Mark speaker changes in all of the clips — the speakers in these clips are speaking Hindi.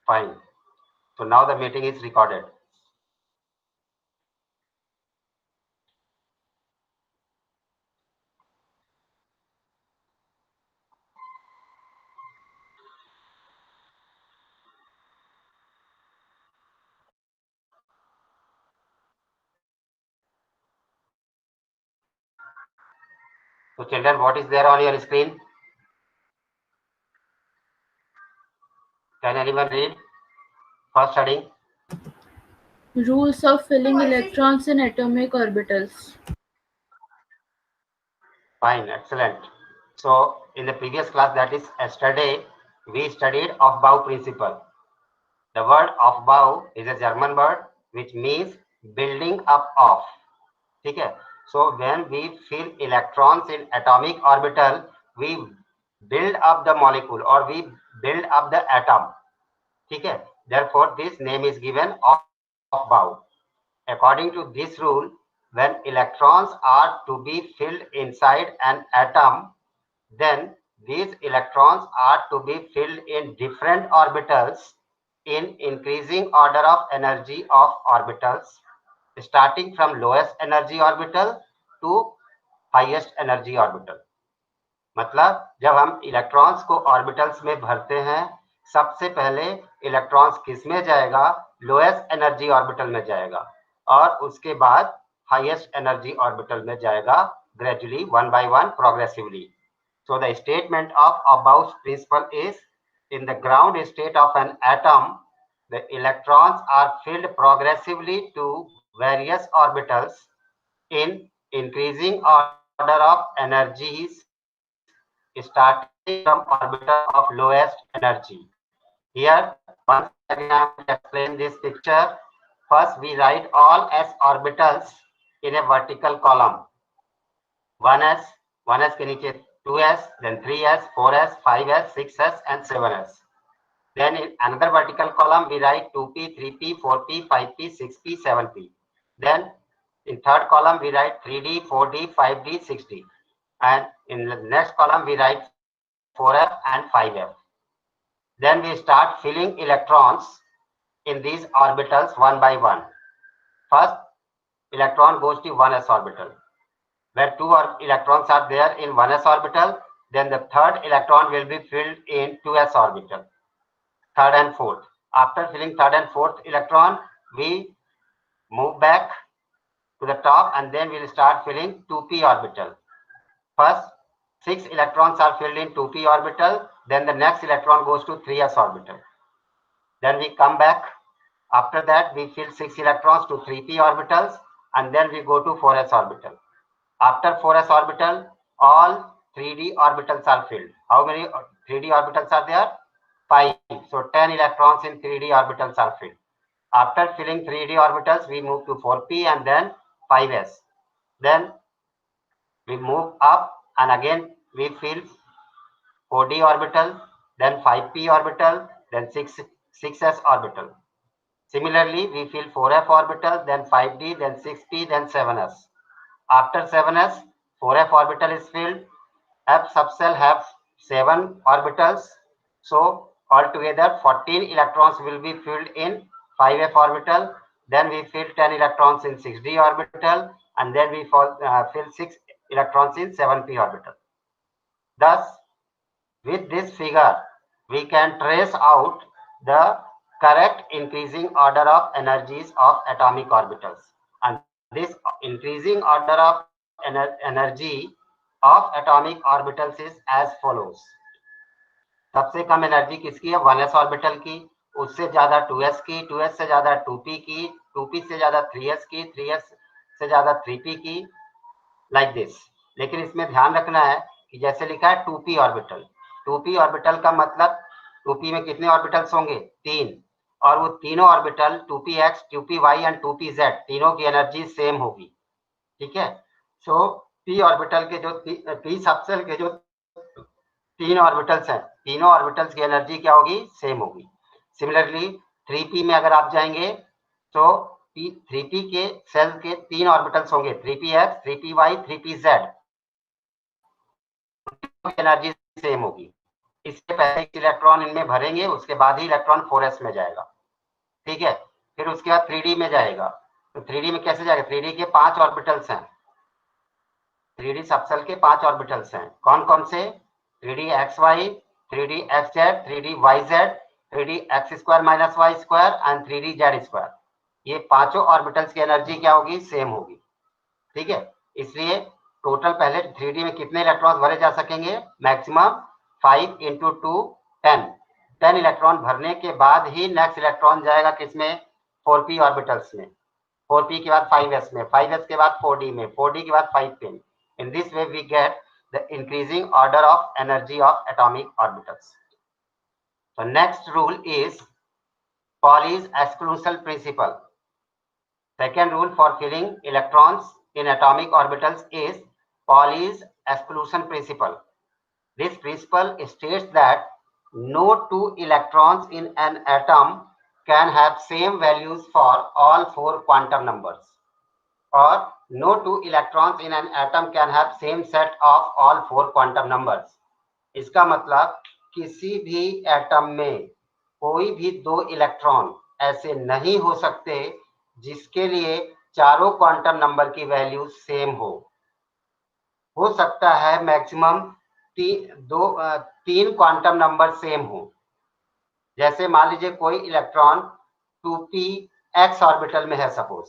Speaker 1: Fine. So now the meeting is recorded. So children, what is there on your screen? Can anyone read? First heading.
Speaker 2: Rules of filling electrons in atomic orbitals.
Speaker 1: Fine, excellent. So in the previous class, that is yesterday, we studied Aufbau principle. The word Aufbau is a German word which means building up of. Okay. So when we fill electrons in atomic orbital, we build up the molecule or we build up the atom. Okay. Therefore, this name is given Aufbau. According to this rule, when electrons are to be filled inside an atom, then these electrons are to be filled in different orbitals in increasing order of energy of orbitals, starting from lowest energy orbital to highest energy orbital. मतलब जब हम इलेक्ट्रॉन्स को ऑर्बिटल्स में भरते हैं, सबसे पहले इलेक्ट्रॉन्स किस में जाएगा? लोएस्ट एनर्जी ऑर्बिटल में जाएगा और उसके बाद हाईएस्ट एनर्जी ऑर्बिटल में जाएगा, gradually one by one, progressively. So the statement of Aufbau's principle is, in the ground state of an atom, the electrons are filled progressively to various orbitals in increasing order of energies, starting from orbital of lowest energy. Here, once again I will explain this picture. First, we write all s orbitals in a vertical column. 1s, 1s के नीचे 2s, then 3s, 4s, 5s, 6s, and 7s. Then in another vertical column, we write 2p, 3p, 4p, 5p, 6p, 7p. Then in third column, we write 3d, 4d, 5d, 6d. And in the next column, we write 4f and 5f. Then we start filling electrons in these orbitals one by one. First, electron goes to 1s orbital. Where two electrons are there in 1s orbital, then the third electron will be filled in 2s orbital, third and fourth. After filling third and fourth electron, we move back to the top and then we'll start filling 2p orbital. First, 6 electrons are filled in 2p orbital, then the next electron goes to 3s orbital. Then we come back. After that, we fill 6 electrons to 3p orbitals and then we go to 4s orbital. After 4s orbital, all 3d orbitals are filled. How many 3d orbitals are there? 5. So 10 electrons in 3d orbitals are filled. After filling 3d orbitals, we move to 4p and then 5s. Then we move up and again we fill 4d orbital, then 5p orbital, then 6s orbital. Similarly, we fill 4f orbital, then 5d, then 6p, then 7s. After 7s, 4f orbital is filled. F subcell have 7 orbitals. So altogether 14 electrons will be filled in 5f orbital. Then we fill 10 electrons in 6d orbital and then we fill 6 electrons in 7p orbital. Thus, with this figure, we can trace out the correct increasing order of energies of atomic orbitals. And this increasing order of energy of atomic orbitals is as follows. सबसे कम एनर्जी किसकी है? 1s ऑर्बिटल की. उससे ज्यादा 2s की, 2s से ज्यादा 2p की, 2p से ज्यादा 3s की, 3s से ज्यादा 3p की, लाइक दिस. लेकिन इसमें ध्यान रखना है कि जैसे लिखा है 2p ऑर्बिटल. 2p ऑर्बिटल का मतलब 2p में कितने ऑर्बिटल्स होंगे? 3. और वो तीनों orbital 2px, 2py and 2pz तीनों की एनर्जी सेम होगी. ठीक है. सो p ऑर्बिटल के जो p सबसेल के जो 3 ऑर्बिटल्स हैं, तीनों ऑर्बिटल्स की एनर्जी क्या होगी? सेम होगी. सिमिलरली 3p में अगर आप जाएंगे तो 3p के सेल के 3 ऑर्बिटल्स होंगे, 3px, 3py, 3pz. Energy same होगी. इससे पहले इलेक्ट्रॉन इनमें भरेंगे, उसके बाद ही इलेक्ट्रॉन 4s में जाएगा। ठीक है, फिर उसके बाद 3d में जाएगा। तो 3d में कैसे जाएगा? 3d के 5 ऑर्बिटल्स हैं, 3d सबसेल के 5 ऑर्बिटल्स हैं। कौन कौन से? 3d xy, 3d xz, 3d yz, 3d x square minus y square and 3d z square. ये पांचों ऑर्बिटल्स की एनर्जी क्या होगी? सेम होगी। ठीक है, इसलिए टोटल पहले 3d में कितने इलेक्ट्रॉन्स भरे जा सकेंगे? Maximum 5 into 2 10। 10 इलेक्ट्रॉन भरने के बाद ही नेक्स्ट इलेक्ट्रॉन जाएगा किसमें? 4p ऑर्बिटल्स में। 4p के बाद 5s में, 5s के बाद 4d में, 4d के बाद 5p में। In this way we get the increasing order of energy of atomic orbitals. So next rule is Pauli's exclusion principle. Second rule for filling electrons in atomic orbitals is Pauli's exclusion principle. This principle states that no two electrons in an atom can have same values for all four quantum numbers, or no two electrons in an atom can have same set of all four quantum numbers. इसका मतलब किसी भी एटम में कोई भी दो इलेक्ट्रॉन ऐसे नहीं हो सकते जिसके लिए चारों क्वांटम नंबर की वैल्यू सेम हो सकता है मैक्सिमम तीन क्वांटम नंबर सेम हो। जैसे मान लीजिए कोई इलेक्ट्रॉन 2p x ऑर्बिटल में है, सपोज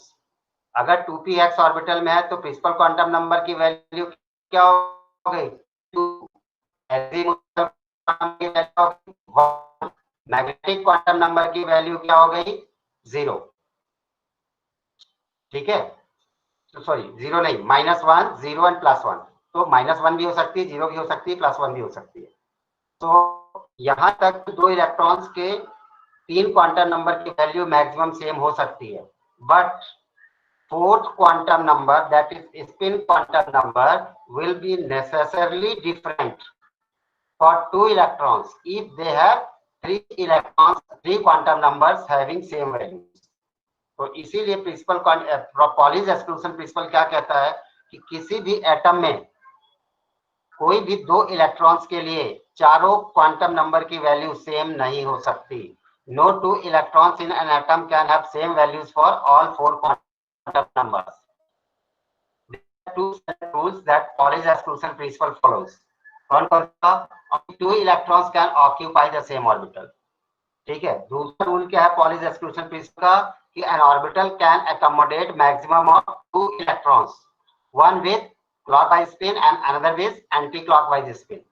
Speaker 1: अगर 2px ऑर्बिटल में है तो प्रिंसिपल क्वांटम नंबर की वैल्यू क्या हो गई? 2। मैग्नेटिक क्वांटम नंबर की वैल्यू क्या हो गई? 0। ठीक है, तो सॉरी 0 नहीं, -1, 0 एंड +1। तो -1 भी हो सकती है, 0 भी हो सकती है, +1 भी हो सकती है। तो यहां तक दो इलेक्ट्रॉन्स के तीन क्वांटम नंबर की वैल्यू मैक्सिमम सेम हो सकती है, but fourth quantum number, that is spin quantum number, will be necessarily different for two electrons if they have three quantum numbers having same values. तो इसीलिए प्रिंसिपल पॉलीज एक्सक्लूजन प्रिंसिपल क्या कहता है कि किसी भी एटम में कोई भी दो इलेक्ट्रॉन्स के लिए चारों क्वांटम नंबर की वैल्यू सेम नहीं हो सकती। No two electrons in an atom can have same values for all four quantum numbers. There are two rules that Pauli's exclusion principle follows. कौन कौन सा? Two electrons can occupy the same orbital. ठीक है, दूसरा रूल क्या है Pauli's exclusion principle का? कि an orbital can accommodate maximum of two electrons, one with clockwise spin and another with anti-clockwise spin.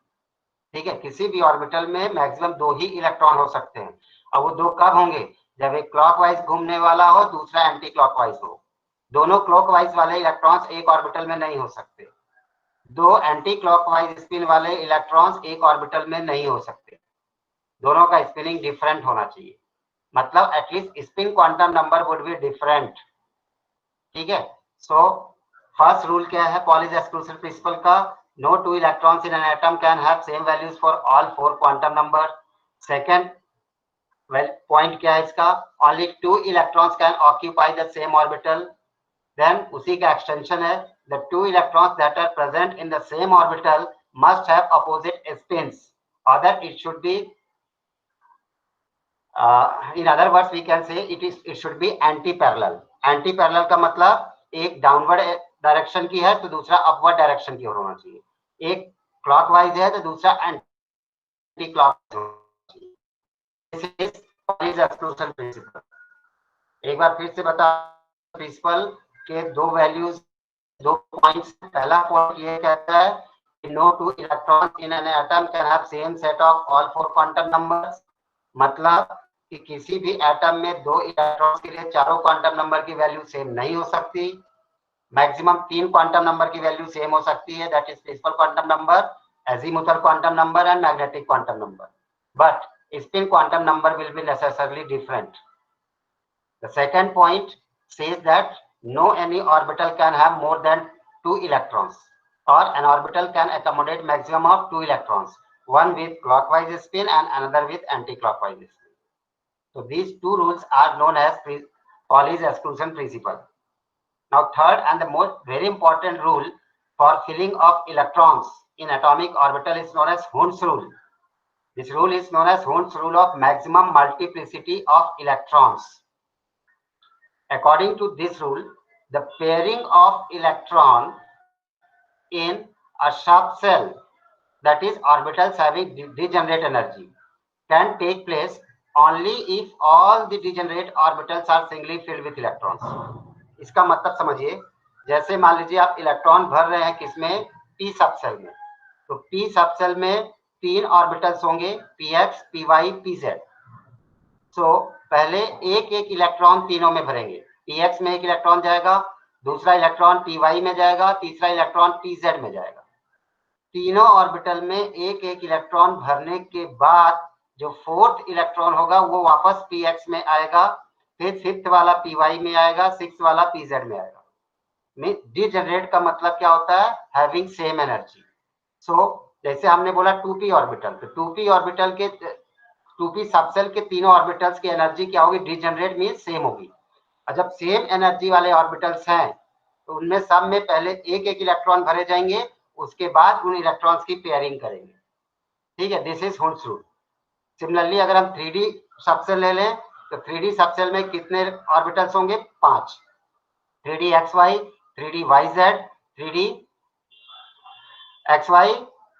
Speaker 1: ठीक है, किसी भी ऑर्बिटल में मैक्सिमम दो ही इलेक्ट्रॉन हो सकते हैं। अब वो दो कब होंगे? जब एक क्लॉकवाइज घूमने वाला हो, दूसरा एंटी क्लॉकवाइज हो। दोनों क्लॉकवाइज वाले इलेक्ट्रॉन्स एक ऑर्बिटल में नहीं हो सकते। दो एंटी क्लॉकवाइज स्पिन वाले इलेक्ट्रॉन्स एक ऑर्बिटल में नहीं हो सकते। दोनों का स्पिनिंग डिफरेंट होना चाहिए, मतलब at least spin quantum number would be different. ठीक है, सो फर्स्ट रूल क्या है पॉलीज एक्सक्लूसिव प्रिंसिपल का? No two electrons in an atom can have same values for all four quantum numbers. Second, point क्या है इसका? Only two electrons can occupy the same orbital. Then उसी का extension है, the two electrons that are present in the same orbital must have opposite spins, or that it should be in other words we can say it should be anti-parallel. Anti-parallel का मतलब एक डाउनवर्ड डायरेक्शन की है तो दूसरा अपवर्ड डायरेक्शन की ओर होना चाहिए। एक क्लॉकवाइज है तो दूसरा एंटी क्लॉकवाइज। एक बार फिर से बता, प्रिंसिपल के दो वैल्यूज, दो पॉइंट्स। पहला पॉइंट ये कहता है कि no two electrons in an atom can have same set of all four quantum numbers. मतलब कि किसी भी एटम में दो इलेक्ट्रॉन्स के लिए चारों क्वांटम नंबर की वैल्यू सेम नहीं हो सकती। मैक्सिमम तीन क्वांटम नंबर की वैल्यू सेम हो सकती है, that is principal quantum number, azimuthal quantum number and magnetic quantum number, but spin quantum number will be necessarily different. The second point says that no any orbital can have more than two electrons, or an orbital can accommodate maximum of two electrons, one with clockwise spin and another with anti-clockwise spin. So these two rules are known as Pauli's exclusion principle. Now third and the most very important rule for filling of electrons in atomic orbital is known as Hund's rule. This rule is known as Hund's rule of maximum multiplicity of electrons. According to this rule, the pairing of electron in a subcell, that is orbitals having degenerate energy, can take place only if all the degenerate orbitals are singly filled with electrons. इसका मतलब समझिए, जैसे मान लीजिए आप इलेक्ट्रॉन भर रहे हैं किसमें, p सबसेल में, तो p सबसेल में 3 ऑर्बिटल्स होंगे, px, py, pz. सो पहले एक एक इलेक्ट्रॉन तीनों में भरेंगे, px में एक इलेक्ट्रॉन जाएगा, दूसरा इलेक्ट्रॉन py में जाएगा, तीसरा इलेक्ट्रॉन pz में जाएगा. तीनों ऑर्बिटल में एक एक इलेक्ट्रॉन भरने के बाद जो फोर्थ इलेक्ट्रॉन होगा वो वापस px में आएगा, फिर फिफ्थ वाला py में आएगा, सिक्स्थ वाला pz में आएगा. डिजेनरेट का मतलब क्या होता है, हैविंग सेम एनर्जी. सो जैसे हमने बोला 2p ऑर्बिटल, तो 2p ऑर्बिटल के 2p सबसेल के तीनों ऑर्बिटल्स की एनर्जी क्या होगी, डिजेनरेट मींस सेम होगी. और जब सेम एनर्जी वाले ऑर्बिटल्स हैं तो उनमें सब में पहले एक एक इलेक्ट्रॉन भरे जाएंगे, उसके बाद उन इलेक्ट्रॉन्स की पेयरिंग करेंगे. ठीक है, this is Hund's rule. Similarly अगर हम 3D सबसेल ले लें तो 3D सबसेल में कितने ऑर्बिटल्स होंगे, 5. 3D XY, 3D YZ, 3D XY,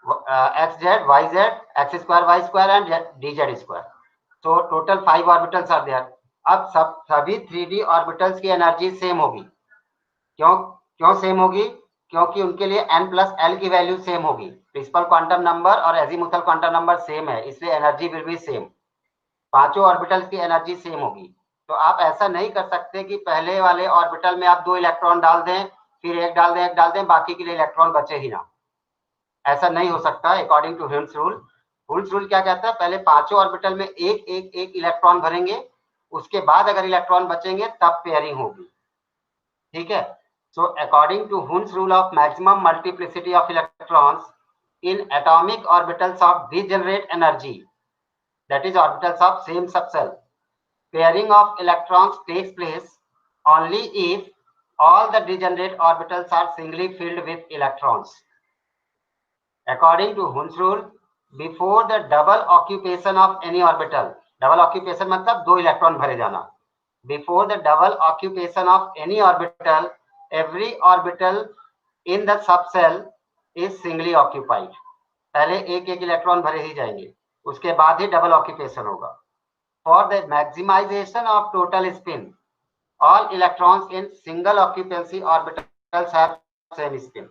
Speaker 1: XZ, YZ, X square, Y square and DZ square. So total 5 orbitals are there. अब सभी 3D ऑर्बिटल्स की एनर्जी सेम होगी. क्यों सेम होगी, क्योंकि उनके लिए n+l की वैल्यू सेम होगी. प्रिंसिपल क्वांटम नंबर और एजीमुथल क्वांटम नंबर सेम है, इसलिए एनर्जी विल बी सेम. पांचों ऑर्बिटल्स की एनर्जी सेम होगी. तो आप ऐसा नहीं कर सकते कि पहले वाले ऑर्बिटल में आप 2 इलेक्ट्रॉन डाल दें, फिर एक डाल दें, बाकी के लिए इलेक्ट्रॉन बचे ही ना. ऐसा नहीं हो सकता according to Hund's rule. Hund's rule क्या कहता है, पहले पांचों ऑर्बिटल में एक इलेक्ट्रॉन भरेंगे, उसके बाद अगर इलेक्ट्रॉन बचेंगे तब पेयरिंग होगी. ठीक है. So according to Hund's rule of maximum multiplicity of electrons in atomic orbitals of degenerate energy, that is orbitals of same subcell, pairing of electrons takes place only if all the degenerate orbitals are singly filled with electrons. According to Hund's rule, before the double occupation of any orbital, double occupation मतलब 2 इलेक्ट्रॉन भरे जाना, before the double occupation of any orbital, every orbital in the subcell is singly occupied. पहले एक एक इलेक्ट्रॉन भरे ही जाएंगे, उसके बाद ही डबल ऑक्यूपेशन होगा. For the maximisation of total spin, all electrons in single occupancy orbitals have same spin.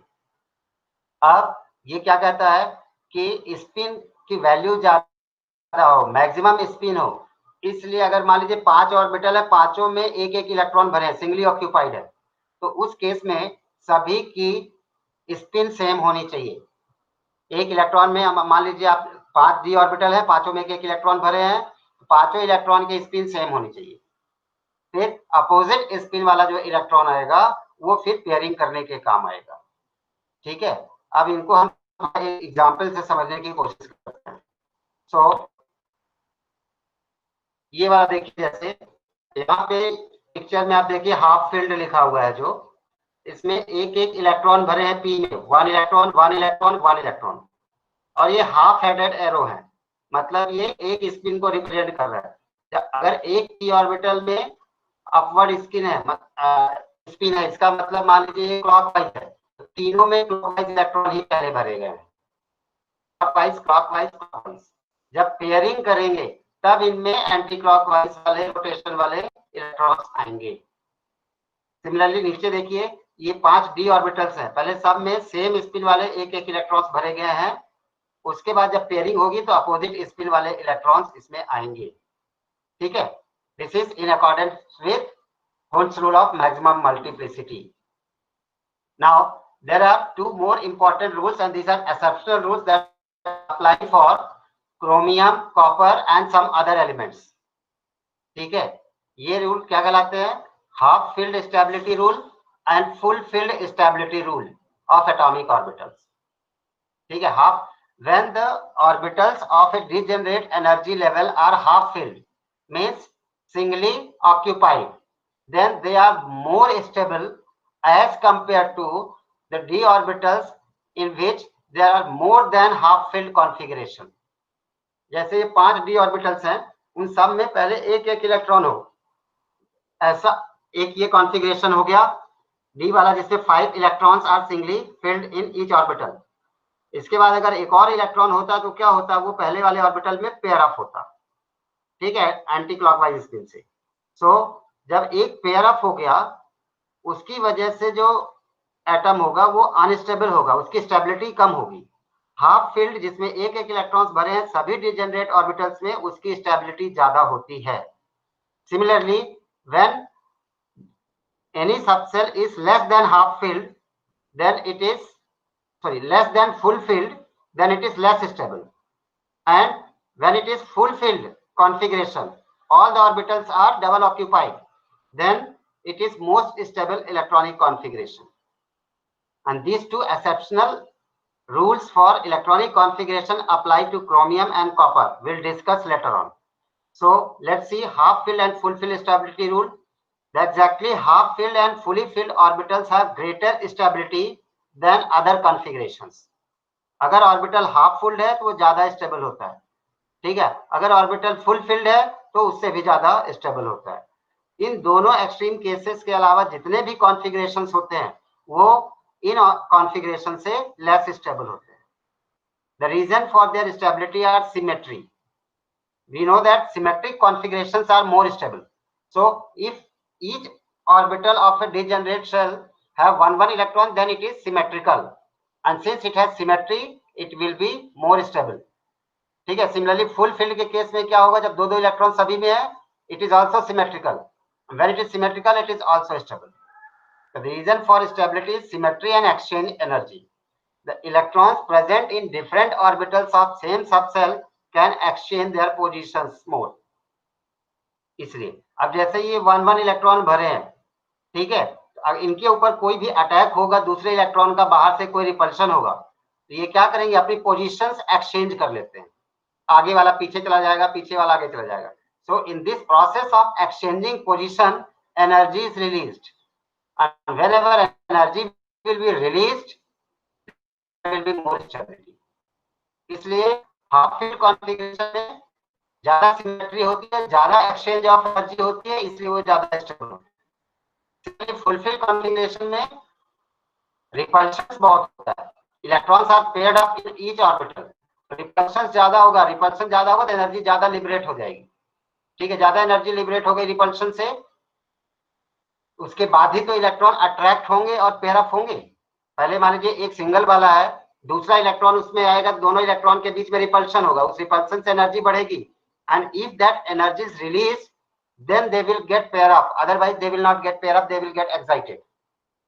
Speaker 1: अब ये क्या कहता है कि स्पिन की वैल्यू ज्यादा हो, मैक्सिमम स्पिन हो, इसलिए अगर मान लीजिए 5 ऑर्बिटल है, पांचों में एक एक इलेक्ट्रॉन भरे हैं, सिंगली ऑक्यूपाइड है, तो उस केस में सभी की स्पिन सेम होनी चाहिए. एक इलेक्ट्रॉन में मान लीजिए आप 5 d ऑर्बिटल है, पांचों में एक इलेक्ट्रॉन भरे हैं, पांचों इलेक्ट्रॉन की स्पिन सेम होनी चाहिए. फिर अपोजिट स्पिन वाला जो इलेक्ट्रॉन आएगा वो फिर पेयरिंग करने के काम आएगा. ठीक है. अब इनको हम एग्जांपल से समझने की कोशिश करते हैं. सो ये वाला देखिए, जैसे यहाँ पे पिक्चर में आप देखिए हाफ फील्ड लिखा हुआ है, जो इसमें एक एक इलेक्ट्रॉन भरे हैं p में, 1 इलेक्ट्रॉन 1 इलेक्ट्रॉन 1 इलेक्ट्रॉन, और ये हाफ हेडेड एरो है, मतलब ये एक स्पिन को रिप्रेजेंट कर रहा है. अगर एक p ऑर्बिटल में अपवर्ड स्पिन है, इसका मतलब मान लीजिए क्लॉकवाइज है, तो तीनों में क्लॉकवाइज इलेक्ट्रॉन ही पहले भरे गए हैं, क्लॉकवाइज. जब पेयरिंग करेंगे तब इनमें एंटी क्लॉकवाइज वाले रोटेशन वाले इलेक्ट्रॉन्स आएंगे. सिमिलरली नीचे देखिए, ये 5 d ऑर्बिटल्स हैं, पहले सब में सेम स्पिन वाले एक एक इलेक्ट्रॉन्स भरे गए हैं, उसके बाद जब पेयरिंग होगी तो अपोजिट स्पिन वाले इलेक्ट्रॉन्स इसमें आएंगे. ठीक है. This is in accordance with Hund's rule of maximum multiplicity. Now there are 2 more important rules, and these are exceptional rules that apply for chromium, copper and some other elements. ठीक है. ये रूल क्या कहलाते हैं, half field stability rule and full field stability rule of atomic orbitals. ठीक है. Half when the orbitals of a degenerate energy level are half filled, means singly occupied, then they are more stable as compared to the d orbitals in which there are more than half filled configuration. जैसे ये 5 d ऑर्बिटल्स हैं, उन सब में पहले एक एक इलेक्ट्रॉन हो, ऐसा एक ये कॉन्फ़िगरेशन हो गया d वाला, जिसमें 5 electrons are singly filled in each orbital. इसके बाद अगर एक और इलेक्ट्रॉन होता तो क्या होता, वो पहले वाले ऑर्बिटल में पेयर अप होता, ठीक है, एंटी क्लॉकवाइज स्पिन से। सो जब एक पेयर अप हो गया, उसकी वजह से जो एटम होगा वो अनस्टेबल होगा, उसकी स्टेबिलिटी कम होगी। हाफ फील्ड जिसमें एक एक इलेक्ट्रॉन्स भरे हैं सभी डिजेनरेट ऑर्बिटल्स में, उसकी स्टेबिलिटी ज्यादा होती है। Similarly when any subcell is less than half filled, then it is less than full filled, then it is less stable. And when it is full filled configuration, all the orbitals are double occupied, then it is most stable electronic configuration. And these two exceptional rules for electronic configuration apply to chromium and copper. We'll discuss later on. So let's see half filled and full filled stability rule. Exactly, half filled and fully filled orbitals have greater stability than other configurations. अगर ऑर्बिटल हाफ फुल्ड है तो वो ज्यादा स्टेबल होता है, ठीक है। अगर ऑर्बिटल फुल फिल्ड है तो उससे भी ज्यादा स्टेबल होता है। इन दोनों एक्सट्रीम केसेस के अलावा जितने भी कॉन्फ़िगरेशंस होते हैं वो इन कॉन्फ़िगरेशन से लेस स्टेबल होते हैं। The reason for their stability are symmetry. We know that symmetric configurations are more stable. So if each orbital of a degenerate shell have one electron, then it is symmetrical, and since it has symmetry it will be more stable, ठीक है। सिमिलरली फुल फील्ड के केस में क्या होगा, जब दो इलेक्ट्रॉन सभी में है, it is also symmetrical. When it is symmetrical, it is also stable. The reason for stability is symmetry and exchange energy. The electrons present in different orbitals of same subcell can exchange their positions more. इसलिए अब जैसे ये 1 इलेक्ट्रॉन भरे हैं, ठीक है, अब इनके ऊपर कोई भी अटैक होगा, दूसरे इलेक्ट्रॉन का बाहर से कोई रिपल्शन होगा, तो ये क्या करेंगे, अपनी पोजीशंस एक्सचेंज कर लेते हैं। आगे वाला पीछे चला जाएगा, पीछे वाला आगे चला जाएगा। So in this process of exchanging position energy is released, and whenever energy will be released there will be more stability. इसलिए हाफ फील्ड कॉन्फ़िगरेशन में ज्यादा सिमेट्री होती है, ज्यादा एक्सचेंज ऑफ एनर्जी होती है, इसलिए वो ज्यादा स्टेबल होता है। फुलफिल कॉन्फ़िगरेशन में रिपल्शन बहुत होता है, electrons are paired up in each orbital, repulsion ज्यादा होगा, रिपल्शन ज्यादा होगा तो एनर्जी ज्यादा लिबरेट हो जाएगी, ठीक है। ज्यादा एनर्जी लिबरेट हो गई रिपल्शन से, उसके बाद ही तो इलेक्ट्रॉन अट्रैक्ट होंगे और पेयर अप होंगे। पहले मान लीजिए एक सिंगल वाला है, दूसरा इलेक्ट्रॉन उसमें आएगा, दोनों इलेक्ट्रॉन के बीच में रिपल्शन होगा, उस रिपल्शन से एनर्जी बढ़ेगी, and if that energy is released then they will get pair up, otherwise they will not get pair up, they will get excited.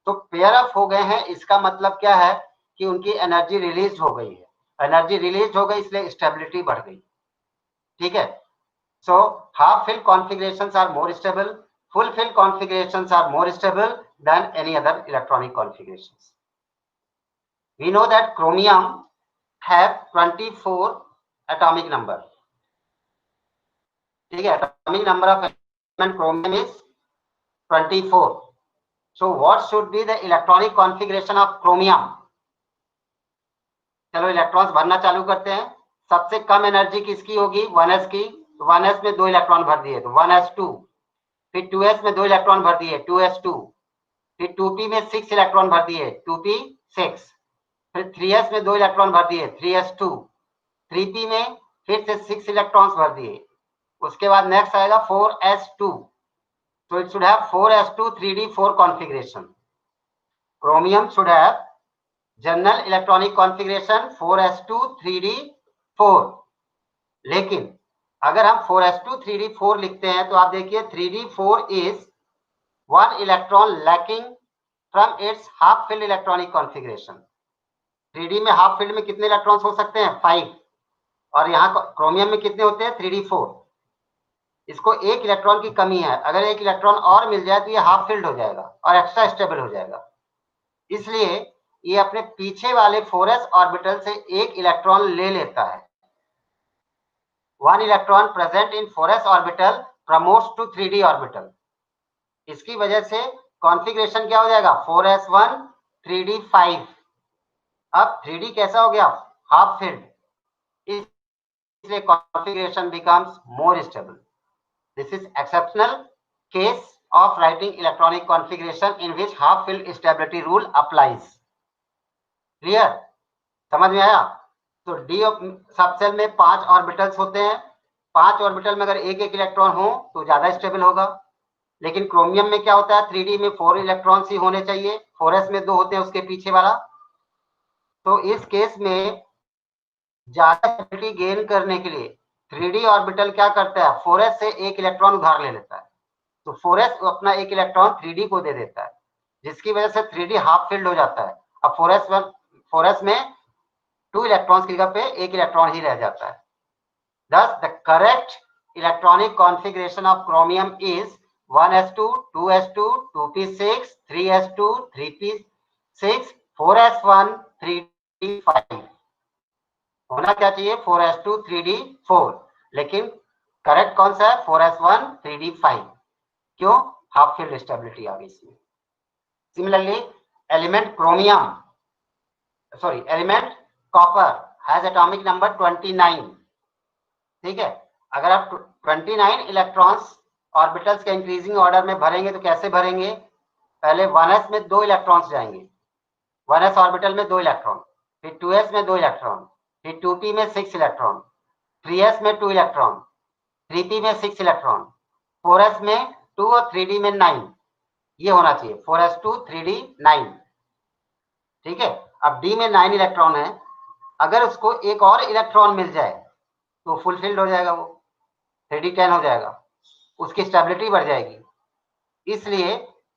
Speaker 1: तो पेयर अप हो गए हैं, इसका मतलब क्या है कि उनकी एनर्जी रिलीज हो गई है, एनर्जी रिलीज हो गई इसलिए स्टेबिलिटी बढ़ गई, ठीक है। So half fill configurations are more stable, full fill configurations are more stable than any other electronic configurations. We know that chromium have 24 atomic number, ठीक है। Atomic number of element chromium is 24. So what should be the electronic configuration of chromium? चलो इलेक्ट्रॉन्स भरना चालू करते हैं। सबसे कम एनर्जी किसकी होगी, 1s की, तो 1s में 2 इलेक्ट्रॉन भर दिए तो 1s2, फिर 2s में 2 इलेक्ट्रॉन भर दिए 2s2, फिर 2p में 6 इलेक्ट्रॉन भर दिए 2p6, फिर 3s में 2 इलेक्ट्रॉन भर दिए 3s2, 3p में फिर से 6 इलेक्ट्रॉन्स भर दिए। उसके बाद नेक्स्ट आएगा 4s2, so it should have 4s2 3d4 configuration. Chromium should have general electronic configuration 4s2 3d4, लेकिन अगर हम 4s2 3d4 लिखते हैं तो आप देखिए 3d4 is 1 electron lacking from its half filled electronic configuration. 3d में हाफ फील्ड में कितने इलेक्ट्रॉन्स हो सकते हैं, 5, और यहाँ क्रोमियम में कितने होते हैं, 3d4। इसको एक इलेक्ट्रॉन की कमी है, अगर एक इलेक्ट्रॉन और मिल जाए तो ये हाफ फिल्ड हो जाएगा और एक्स्ट्रा स्टेबल हो जाएगा। इसलिए ये अपने पीछे वाले 4s ऑर्बिटल से एक इलेक्ट्रॉन ले लेता है। 1 electron present in 4s orbital promotes to 3d orbital. इसकी वजह से कॉन्फ़िगरेशन क्या हो जाएगा, 4s1 3d5। अब 3d कैसा हो गया, हाफ फिल्ड। इसलिए configuration becomes more stable. This is exceptional case of writing electronic configuration in which half field stability rule applies. Clear? समझ में आया? तो डी सबसेल में 5 ऑर्बिटल्स होते हैं। 5 ऑर्बिटल में अगर एक एक इलेक्ट्रॉन हो तो ज्यादा स्टेबल होगा, लेकिन क्रोमियम में क्या होता है, 3D में 4 इलेक्ट्रॉन्स ही होने चाहिए, 4s में 2 होते हैं उसके पीछे वाला। तो इस केस में ज्यादा स्टेबिलिटी गेन करने के लिए 3D ऑर्बिटल क्या करता है, 4s से एक इलेक्ट्रॉन उधार ले लेता है। तो 4s अपना एक इलेक्ट्रॉन 3D को दे देता है, जिसकी वजह से 3D हाफ फिल्ड हो जाता है। अब 4s में 2 इलेक्ट्रॉन्स की जगह पे एक इलेक्ट्रॉन ही रह जाता है। Thus, the correct electronic configuration of chromium is 1s2, 2s2, 2p6, 3s2, 3p6, 4s1, 3d5। होना क्या चाहिए 4s2, 3d4, लेकिन करेक्ट कौन सा है 4s1, 3d5। क्यों? हाफ फील्ड स्टेबिलिटी आ गई इसमें। Similarly element element copper has atomic number 29। ठीक है, अगर आप 29 इलेक्ट्रॉन्स ऑर्बिटल्स के इंक्रीजिंग ऑर्डर में भरेंगे तो कैसे भरेंगे, पहले 1s में 2 इलेक्ट्रॉन्स जाएंगे, 1s ऑर्बिटल में 2 इलेक्ट्रॉन, फिर 2s में 2 इलेक्ट्रॉन, फिर 2p में 6 इलेक्ट्रॉन, 3s में 2 इलेक्ट्रॉन, 3p में 6 इलेक्ट्रॉन, 4s में 2 और 3d में 9। ये होना चाहिए 4s2, 3d 9। ठीक है, अब d में 9 इलेक्ट्रॉन है, अगर उसको एक और इलेक्ट्रॉन मिल जाए तो फुलफिल्ड हो जाएगा, वो 3d10 हो जाएगा, उसकी स्टेबिलिटी बढ़ जाएगी। इसलिए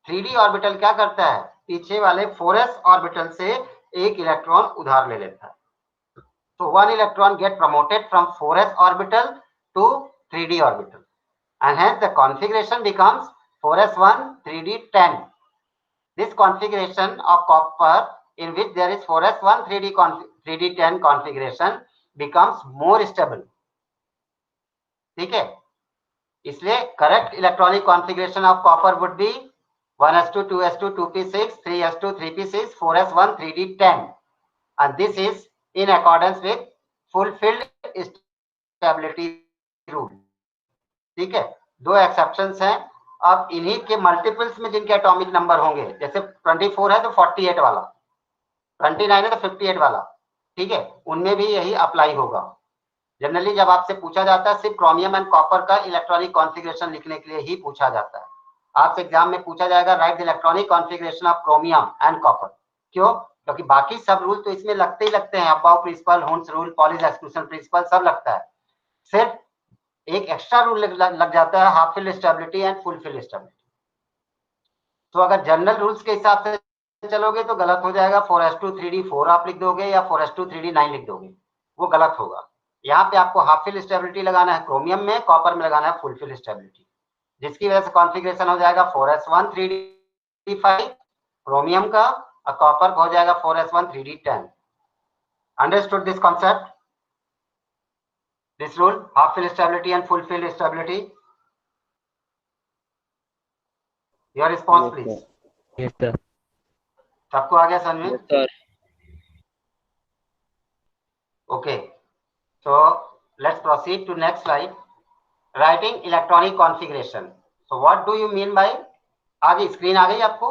Speaker 1: 3d ऑर्बिटल क्या करता है, पीछे वाले 4s ऑर्बिटल से एक इलेक्ट्रॉन उधार ले लेता है। तो 1 electron get promoted from 4s orbital to 3d orbital and hence the configuration becomes 4s1, 3d10. This configuration of copper in which there is 4s1, 3d10 configuration becomes more stable. ठीक है, इसलिए correct electronic configuration of copper would be 1s2, 2s2, 2p6, 3s2, 3p6, 4s1, 3d10, and this is in accordance with fulfilled stability rule. ठीक है, 2 एक्सेप्शंस हैं। अब इन्हीं के मल्टीपल्स में जिनके एटॉमिक नंबर होंगे, जैसे 24 है तो 48 वाला, 29 है तो 58 वाला, ठीक है, उनमें भी यही अप्लाई होगा। जनरली जब आपसे पूछा जाता है सिर्फ क्रोमियम एंड कॉपर का इलेक्ट्रॉनिक कॉन्फ़िगरेशन लिखने के लिए ही पूछा जाता है। आपसे एग्जाम में पूछा जाएगा right the electronic configuration of chromium and copper. क्यों? क्योंकि बाकी सब रूल तो इसमें लगते ही लगते हैं, Aufbau principle, Hund's rule, Pauli's exclusion principle सब लगता है, सिर्फ एक एक्स्ट्रा रूल लग जाता है, half filled stability and full field stability. तो अगर जनरल रूल्स के हिसाब से चलोगे तो गलत हो जाएगा, 4s2, 3d4 आप लिख दोगे या 4s2, 3d9 लिख दोगे, वो गलत होगा। यहाँ पे आपको हाफ फिल्ड स्टेबिलिटी लगाना है क्रोमियम में, कॉपर में लगाना है फुल फिल्ड स्टेबिलिटी, जिसकी वजह से कॉन्फ़िगरेशन हो जाएगा 4s1, 3d5 क्रोमियम का, और कॉपर का हो जाएगा 4s1, 3d10। Understood this concept, this rule, half filled stability and full field stability? Your response please.
Speaker 3: Yes, sir.
Speaker 1: सबको आ गया समझ में?
Speaker 3: Yes, sir.
Speaker 1: Okay, so let's proceed to next slide. Writing electronic configuration. So what do you mean by? आगे स्क्रीन आ गई आपको?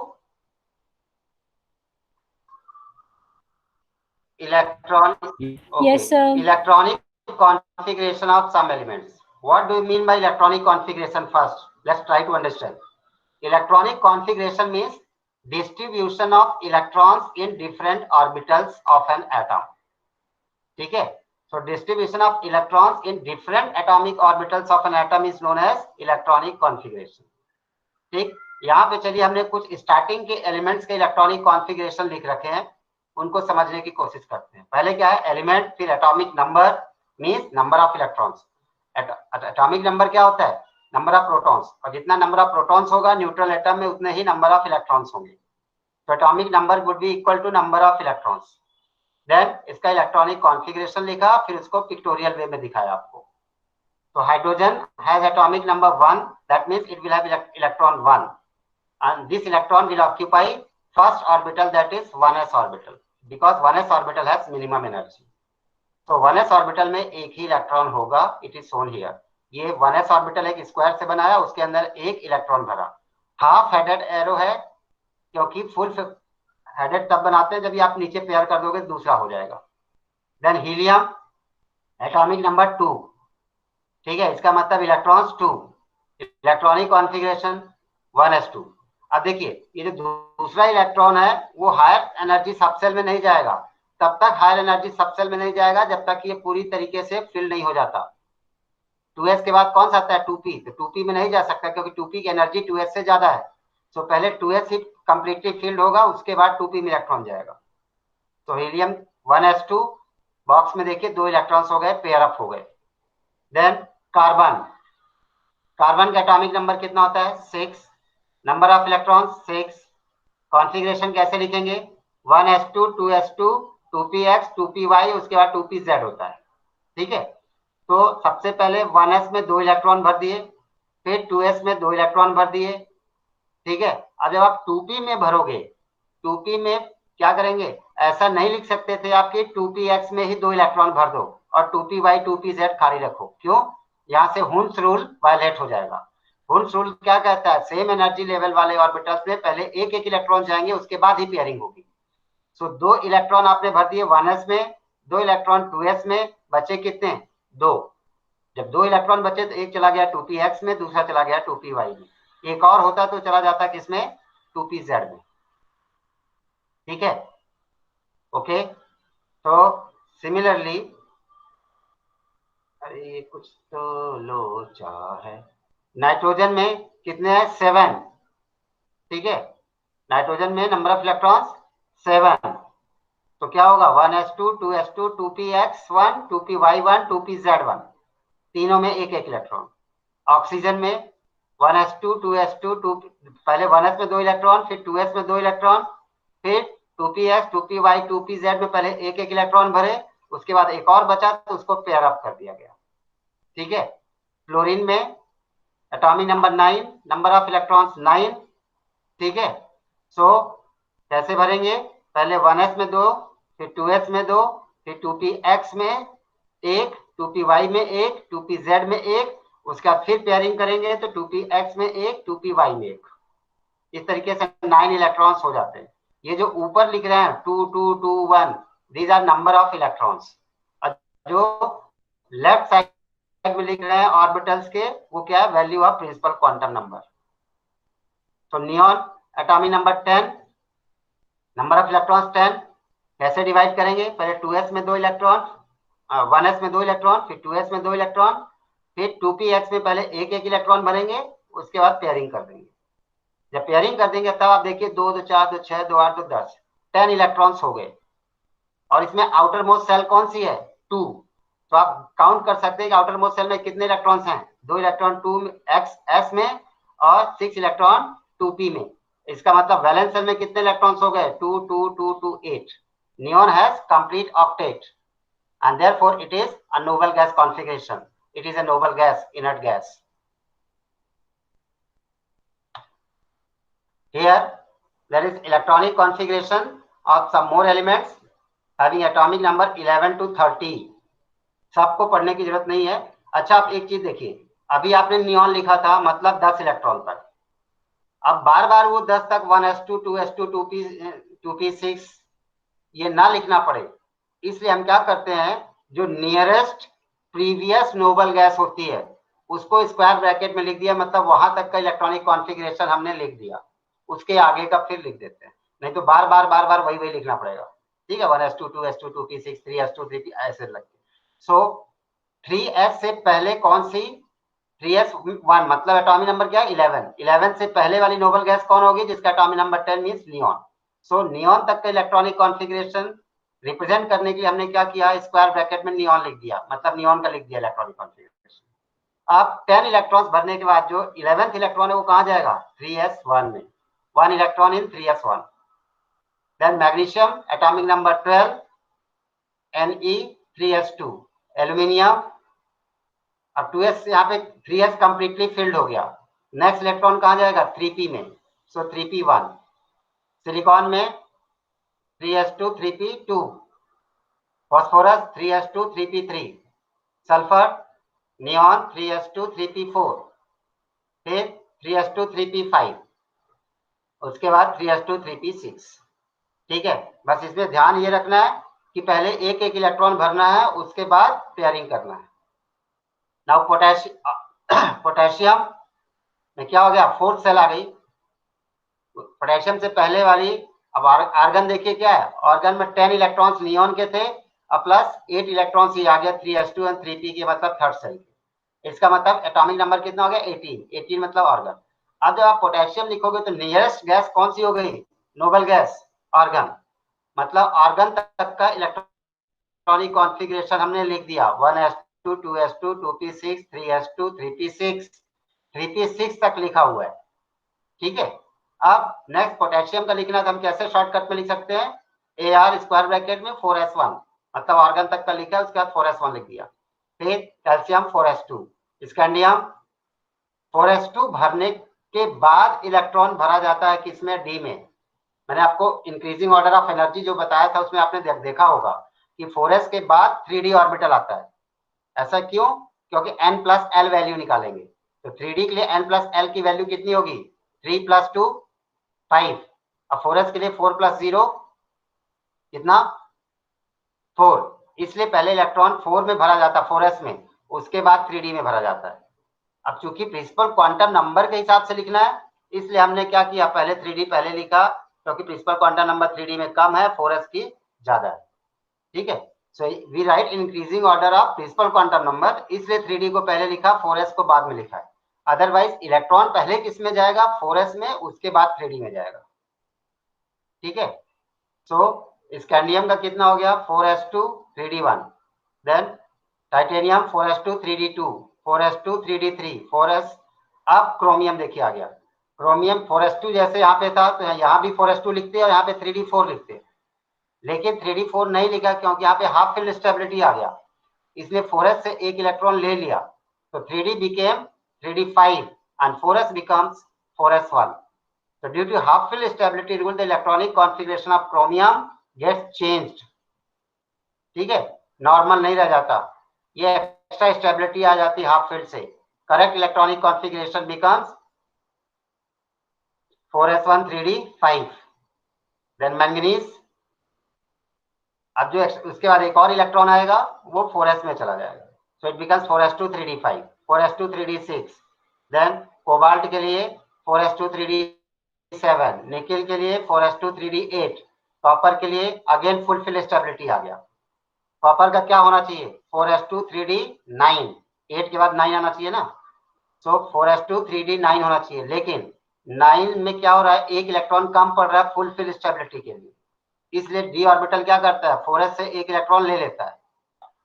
Speaker 1: Electronic. Okay.
Speaker 2: Yes, sir.
Speaker 1: Electronic configuration of some elements. What do you mean by electronic configuration first? Let's try to understand. Electronic configuration means distribution of electrons in different orbitals of an atom. ठीक है, so distribution of electrons in different atomic orbitals of an atom is known as electronic configuration. ठीक, यहाँ पे चलिए हमने कुछ स्टार्टिंग के एलिमेंट्स के इलेक्ट्रॉनिक कॉन्फ़िगरेशन लिख रखे हैं, उनको समझने की कोशिश करते हैं। पहले क्या है एलिमेंट, फिर atomic number means number of electrons. Atomic number क्या होता है, नंबर ऑफ प्रोटॉन्स, और जितना नंबर ऑफ प्रोटॉन्स होगा न्यूट्रल एटम में उतने ही नंबर ऑफ इलेक्ट्रॉन्स होंगे। तो atomic number would be equal to number of electrons. Then इसका इलेक्ट्रॉनिक कॉन्फ़िगरेशन लिखा, फिर उसको पिक्टोरियल वे में दिखाया आपको। तो hydrogen has atomic number 1, that means it will have electron 1 and this electron will occupy first orbital, that is 1s orbital, because 1s orbital has minimum energy. तो 1s ऑर्बिटल में एक ही इलेक्ट्रॉन होगा, इट इज शोन हियर। ये 1s ऑर्बिटल एक स्क्वायर से बनाया, उसके अंदर एक इलेक्ट्रॉन भरा। हाफ हेडेड एरो है, क्योंकि फुल हेडेड तब बनाते हैं जब ये आप नीचे पेयर कर दोगे दूसरा हो जाएगा। देन हीलियम एटॉमिक नंबर 2, ठीक है, इसका मतलब इलेक्ट्रॉन्स 2, इलेक्ट्रॉनिक कॉन्फ़िगरेशन 1s2। अब देखिए ये जो दूसरा इलेक्ट्रॉन है वो हायर एनर्जी सबसेल में नहीं जाएगा, तब तक हायर एनर्जी सबसेल में नहीं जाएगा जब तक ये पूरी तरीके से फिल नहीं हो जाता। 2s के बाद कौन सा आता है 2p, तो 2p में नहीं जा सकता क्योंकि 2p की एनर्जी 2s से ज्यादा है। तो पहले 2s ही कंप्लीटली फिल्ड होगा, उसके बाद 2p में इलेक्ट्रॉन जाएगा। तो हीलियम 1s2 बॉक्स में देखिए 2 इलेक्ट्रॉन्स हो गए, पेयर अप हो गए। देन कार्बन, कार्बन का एटॉमिक नंबर कितना होता है 6, नंबर ऑफ इलेक्ट्रॉन 6। कॉन्फ़िगरेशन कैसे लिखेंगे 1s2 2s2 2px 2py, उसके बाद 2pz होता है, ठीक है। तो सबसे पहले 1s में 2 इलेक्ट्रॉन भर दिए, फिर 2s में 2 इलेक्ट्रॉन भर दिए, ठीक है। अब जब आप 2p में भरोगे, 2p में क्या करेंगे, ऐसा नहीं लिख सकते थे आपके 2px में ही 2 इलेक्ट्रॉन भर दो और 2py 2pz खाली रखो, क्यों, यहाँ से हुन्स रूल वायलेट हो जाएगा। हुन्स रूल क्या कहता है, सेम एनर्जी लेवल वाले ऑर्बिटल्स में पहले एक एक इलेक्ट्रॉन जाएंगे, उसके बाद ही पेयरिंग होगी। सो 2 इलेक्ट्रॉन आपने भर दिए 1s में, 2 इलेक्ट्रॉन 2s में, बचे कितने 2। जब 2 इलेक्ट्रॉन बचे तो एक चला गया 2px में, दूसरा चला गया 2py में, एक और होता तो चला जाता किसमें 2pz में, ठीक है। ओके, तो सिमिलरली, अरे कुछ तो लोचा है, नाइट्रोजन में कितने हैं 7, ठीक है। नाइट्रोजन में नंबर ऑफ इलेक्ट्रॉन्स 7, तो क्या होगा 1s2 2s2 2px1 2py1 2pz1, तीनों में एक एक इलेक्ट्रॉन। ऑक्सीजन में 1s2 2s2 2, पहले 1s में 2 इलेक्ट्रॉन, फिर 2s में 2 इलेक्ट्रॉन, फिर 2px 2py 2pz में पहले एक एक इलेक्ट्रॉन भरे, उसके बाद एक और बचा तो उसको पेयर अप कर दिया गया, ठीक है। फ्लोरीन में atomic number 9, number of electrons 9, ठीक है। सो कैसे भरेंगे, पहले 1s में 2, फिर 2s में 2, फिर 2px में एक, 2py में एक, 2pz में एक, उसका फिर पेयरिंग करेंगे तो 2px में एक, 2py में एक, इस तरीके से 9 इलेक्ट्रॉन्स हो जाते हैं। ये जो ऊपर लिख रहे हैं 2 2 2 1, these are number of electrons. जो लेफ्ट साइड में लिख रहे हैं ऑर्बिटल्स के, वो क्या है, value of principal quantum number. तो neon atomic number 10, number of electrons 10, कैसे डिवाइड करेंगे, पहले 2s में 2 इलेक्ट्रॉन, 1s में 2 इलेक्ट्रॉन, फिर 2s में 2 इलेक्ट्रॉन, फिर 2px में पहले एक एक इलेक्ट्रॉन भरेंगे, उसके बाद पेयरिंग कर देंगे। जब पेयरिंग कर देंगे तब आप देखिए 2 2 4 2 6 2 8 2 10, 10 इलेक्ट्रॉन्स हो गए। और इसमें आउटर मोस्ट सेल कौन सी है 2, तो आप काउंट कर सकते हैं कि आउटर मोस्ट सेल में कितने इलेक्ट्रॉन्स हैं, 2 इलेक्ट्रॉन 2s में और 6 इलेक्ट्रॉन 2p में। इसका मतलब वैलेंस सेल में कितने इलेक्ट्रॉन्स हो गए 2 2 2 2 8। Neon has complete octet and therefore it is a noble gas configuration. It is a noble gas, inert gas. Here there is electronic configuration of some more elements having atomic number 11 to 30. सबको पढ़ने की जरूरत नहीं है। अच्छा, आप एक चीज देखिए, अभी आपने नियॉन लिखा था मतलब 10 इलेक्ट्रॉन तक, अब बार बार वो 10 तक 1s2 2s2 2p6 ये ना लिखना पड़े, इसलिए हम क्या करते हैं, जो नियरेस्ट प्रीवियस नोबल गैस होती है उसको स्क्वायर ब्रैकेट में लिख दिया, मतलब वहां तक का इलेक्ट्रॉनिक कॉन्फ़िगरेशन हमने लिख दिया, उसके आगे का फिर लिख देते हैं, नहीं तो बार बार वही लिखना पड़ेगा, ठीक है। 1s2 2s2 2p6 3s2 3p ऐसे लगते। सो 3s से पहले कौन सी, 3s1 मतलब एटॉमिक नंबर क्या है 11, 11 से पहले वाली नोबल गैस कौन होगी जिसका एटॉमिक नंबर 10 मींस नियॉन। सो नियॉन तक का इलेक्ट्रॉनिक कॉन्फ़िगरेशन रिप्रेजेंट करने के लिए हमने क्या किया, स्क्वायर ब्रैकेट में नियॉन लिख दिया, मतलब नियॉन का लिख दिया इलेक्ट्रॉनिक कॉन्फ़िगरेशन। अब 10 इलेक्ट्रॉन्स भरने के बाद जो 11th इलेक्ट्रॉन है वो कहां जाएगा 3s1 में, 1 electron in 3s1। Then magnesium atomic number 12 Ne3s2, aluminium, अब 2s यहाँ पे 3s कंप्लीटली फिल्ड हो गया, नेक्स्ट इलेक्ट्रॉन कहां जाएगा 3p में, सो 3p1। सिलिकॉन में 3s2 3p2, phosphorus 3s2 3p3, sulphur neon 3s2 3p4, फिर 3s2 3p5, उसके बाद 3s2 3p6। ठीक है, बस इसमें ध्यान ये रखना है कि पहले एक एक इलेक्ट्रॉन भरना है, उसके बाद पेयरिंग करना है। नाउ पोटेशियम में क्या हो गया, फोर्थ सेल आ गई। पोटेशियम से पहले वाली, अब आर्गन देखिए क्या है, आर्गन में 10 इलेक्ट्रॉन्स नियॉन के थे और प्लस 8 इलेक्ट्रॉन्स ये आ गया 3s2 एंड 3p के, मतलब थर्ड सेल के। इसका मतलब एटॉमिक नंबर कितना हो गया, 18 मतलब आर्गन। अब जब आप पोटेशियम लिखोगे तो नियरेस्ट गैस कौन सी हो गई, नोबल गैस, आर्गन। मतलब आर्गन तक का इलेक्ट्रॉनिक कॉन्फ़िगरेशन हमने लिख दिया, 1s2 2s2 2p6 3s2 3p6 3p6 तक लिखा हुआ है। ठीक है, अब नेक्स्ट पोटेशियम का लिखना है तो हम कैसे शॉर्टकट में लिख सकते हैं, AR स्क्वायर ब्रैकेट में 4s1, मतलब आर्गन तक का लिखा है, उसके बाद 4s1 लिख दिया। फिर कैल्शियम 4s2, स्कैंडियम 4s2 भरने के बाद इलेक्ट्रॉन भरा जाता है किसमें, डी में। मैंने आपको इंक्रीजिंग ऑर्डर ऑफ एनर्जी जो बताया था उसमें आपने देखा होगा कि 4s के बाद 3d ऑर्बिटल आता है। ऐसा क्यों, क्योंकि n प्लस एल वैल्यू निकालेंगे, तो 3d के लिए n प्लस एल की वैल्यू कितनी होगी, 3 + 2 5। अब 4s के लिए 4 + 0 कितना, 4। इसलिए पहले इलेक्ट्रॉन 4 में भरा जाता है 4s में, उसके बाद 3d में भरा जाता है। अब चूंकि प्रिंसिपल क्वांटम नंबर के हिसाब से लिखना है, इसलिए हमने क्या किया, पहले 3d पहले लिखा, क्योंकि प्रिंसिपल क्वांटम नंबर 3d में कम है, 4s की ज्यादा है। ठीक है, so we write increasing order of principal quantum number, इसलिए 3d को पहले लिखा, 4s को बाद में लिखा है। अदरवाइज इलेक्ट्रॉन पहले किस में जाएगा, 4s में, उसके बाद 3d में जाएगा। ठीक है, सो स्कैंडियम का कितना हो गया, 4s2 3d1, then titanium 4s2 3d2, 4s2 3d3 4s। अब क्रोमियम देखिए आ गया, क्रोमियम 4s2 जैसे यहाँ पे था, तो यहाँ भी 4s2 लिखते हैं और यहाँ पे 3d4 लिखते हैं, लेकिन 3d4 नहीं लिखा क्योंकि यहाँ पे हाफ फिल्ड स्टेबिलिटी आ गया, इसलिए 4s से एक इलेक्ट्रॉन ले लिया, तो 3d became 3d5 and 4s becomes 4s1. So due to half fill stability rule, the electronic configuration of chromium gets changed. ठीक है, नॉर्मल नहीं रह जाता, ये एक्स्ट्रा स्टेबिलिटी आ जाती है हाफ फील्ड से। Correct electronic configuration becomes 4s1 3d5, then manganese. अब जो उसके बाद एक और इलेक्ट्रॉन आएगा वो 4s में चला जाएगा, so it becomes 4s2 3d5 4s2 3d6, then cobalt के लिए 4s2 3d7, निकिल के लिए 4s2 3d8, कॉपर के लिए अगेन फुल फिल स्टेबिलिटी आ गया। कॉपर का क्या होना चाहिए, 4s2 3d9, 8 के बाद 9 आना चाहिए ना, सो 4s2 3d9 होना चाहिए, लेकिन 9 में क्या हो रहा है, एक इलेक्ट्रॉन कम पड़ रहा है फुल फिल स्टेबिलिटी के लिए, इसलिए डी ऑर्बिटल क्या करता है, 4s से एक इलेक्ट्रॉन ले लेता है,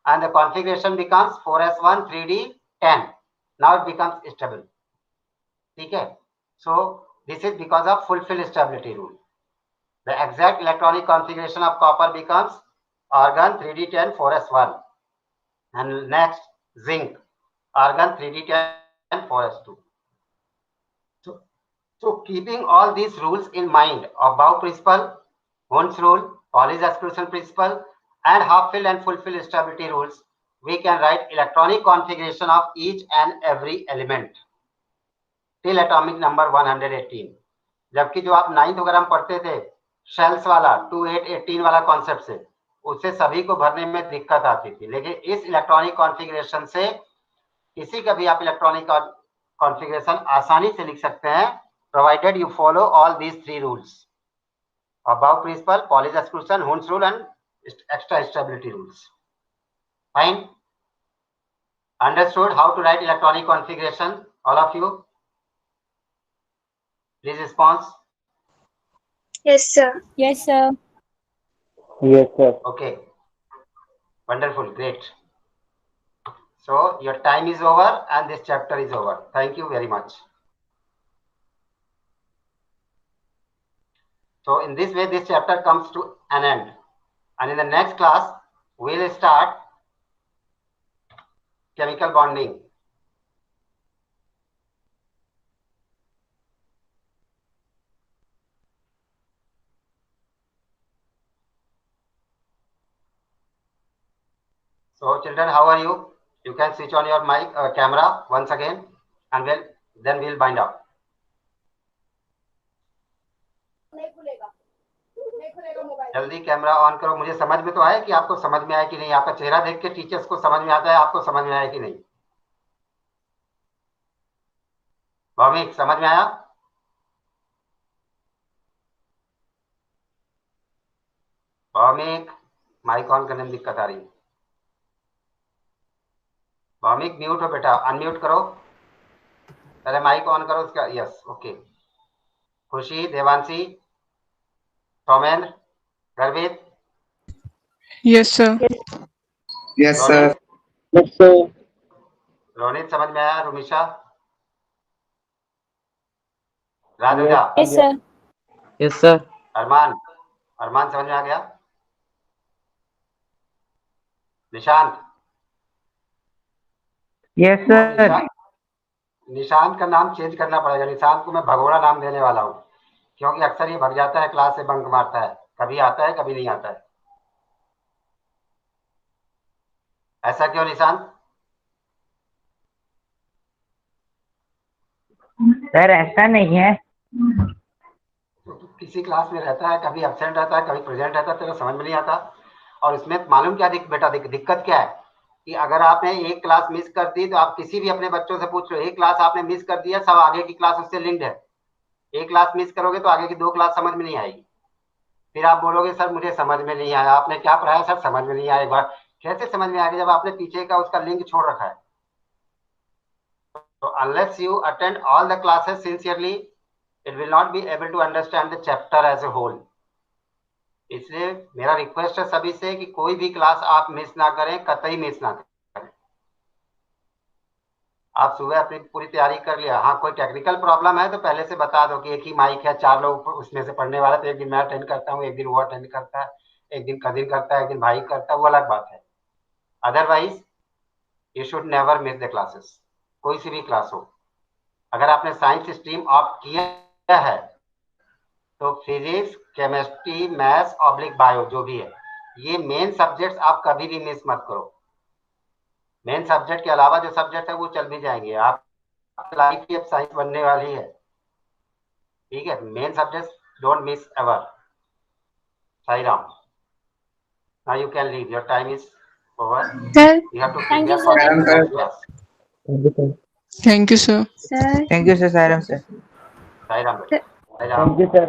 Speaker 1: and the configuration becomes 4s1 3d10, now it becomes stable. ठीक है, so this is because of full fill stability rule. The exact electronic configuration of copper becomes argon 3d10 4s1, and next zinc argon 3d10 4s2. So keeping all these rules in mind, above principle, Hund's rule, Pauli's exclusion principle, and half fill and full fill stability rules, we can write electronic configuration of each and every element till atomic number 118. जबकि जो आप 9th वगैरह में पढ़ते थे, शेल्स वाला 2 8 18 वाला कॉन्सेप्ट से, उससे सभी को भरने में दिक्कत आती थी, लेकिन इस इलेक्ट्रॉनिक कॉन्फ़िगरेशन से किसी का भी आप इलेक्ट्रॉनिक कॉन्फ़िगरेशन आसानी से लिख सकते हैं, provided you follow all these 3 rules: above principle, Pauli's exclusion, Hund's rule, and extra stability rules. Fine. Understood how to write electronic configuration, all of you? Please response.
Speaker 3: Yes, sir.
Speaker 4: Yes, sir.
Speaker 5: Yes, sir.
Speaker 1: Okay. Wonderful. Great. So your time is over and this chapter is over. Thank you very much. So in this way, this chapter comes to an end. And in the next class, we'll start chemical bonding. So children, how are you? You can switch on your mic, camera once again, and then we'll bind up. जल्दी कैमरा ऑन करो। मुझे समझ में तो आया कि आपको समझ में आया कि नहीं। आपका चेहरा देख के टीचर्स को समझ में आता है आपको समझ में आया कि नहीं। भौमिक, समझ में आया? भौमिक, माइक ऑन करने में दिक्कत आ रही है। भौमिक म्यूट हो बेटा, अनम्यूट करो, पहले माइक ऑन करो उसका। Yes, okay. खुशी, देवांशी, सौमेंद्र, गर्वित,
Speaker 4: Yes, sir.
Speaker 6: Yes, sir.
Speaker 5: Yes, sir.
Speaker 1: Ronit समझ में आया? रुमिशा, राजुजा,
Speaker 5: Yes, sir.
Speaker 6: Yes, sir.
Speaker 1: अरमान, अरमान समझ में आ गया? Nishant,
Speaker 6: Yes, sir.
Speaker 1: निशांत का नाम चेंज करना पड़ेगा। निशांत को मैं भगोड़ा नाम देने वाला हूँ, क्योंकि अक्सर ये भग जाता है, क्लास से बंक मारता है, कभी आता है कभी नहीं आता है। ऐसा क्यों निशांत?
Speaker 6: सर ऐसा नहीं है।
Speaker 1: तो किसी क्लास में रहता है, कभी एब्सेंट रहता है, कभी प्रेजेंट रहता है, तेरा समझ में नहीं आता। और इसमें मालूम क्या बेटा दिक्कत क्या है कि अगर आपने एक क्लास मिस कर दी तो आप किसी भी अपने बच्चों से पूछ लो, एक क्लास आपने मिस कर दिया, सब आगे की क्लास उससे लिंक्ड है। एक क्लास मिस करोगे तो आगे की 2 क्लास समझ में नहीं आएगी। फिर आप बोलोगे सर मुझे समझ में नहीं आया, आपने क्या पढ़ाया सर समझ में नहीं आया। एक बार कैसे समझ में आएगा जब आपने पीछे का उसका लिंक छोड़ रखा है। तो unless you attend all the classes sincerely, it will not be able to understand the chapter as a whole. इसलिए मेरा रिक्वेस्ट है सभी से कि कोई भी क्लास आप मिस ना करें, कतई मिस ना करें। आप सुबह अपनी पूरी तैयारी कर लिया, हाँ कोई टेक्निकल प्रॉब्लम है तो पहले से बता दो कि एक ही माइक है, 4 लोग उसमें से पढ़ने वाले, तो एक दिन मैं अटेंड करता हूँ, एक दिन वो अटेंड करता है, एक दिन कदिर करता है, एक दिन भाई करता है, वो अलग बात है। Otherwise you should never miss the classes, कोई सी भी क्लास हो। अगर आपने साइंस स्ट्रीम ऑप्ट किया है तो physics, chemistry, maths oblique bio जो भी है, ये मेन सब्जेक्ट्स आप कभी भी मिस मत करो। मेन सब्जेक्ट के अलावा जो सब्जेक्ट है वो चल भी जाएंगे, आप लाइफ की अब साइंस बनने वाली है, ठीक है। Main subject don't miss ever. Sai Ram, now you can leave, your time is over.
Speaker 4: Sir.
Speaker 1: You have to
Speaker 2: Thank you,
Speaker 1: prepare for
Speaker 2: sir.
Speaker 1: the next class.
Speaker 4: Thank you, sir.
Speaker 2: Sir.
Speaker 6: Thank you, sir. Sairam, sir.
Speaker 1: Sai Ram बेटा, Sai Ram.
Speaker 5: Thank you, sir.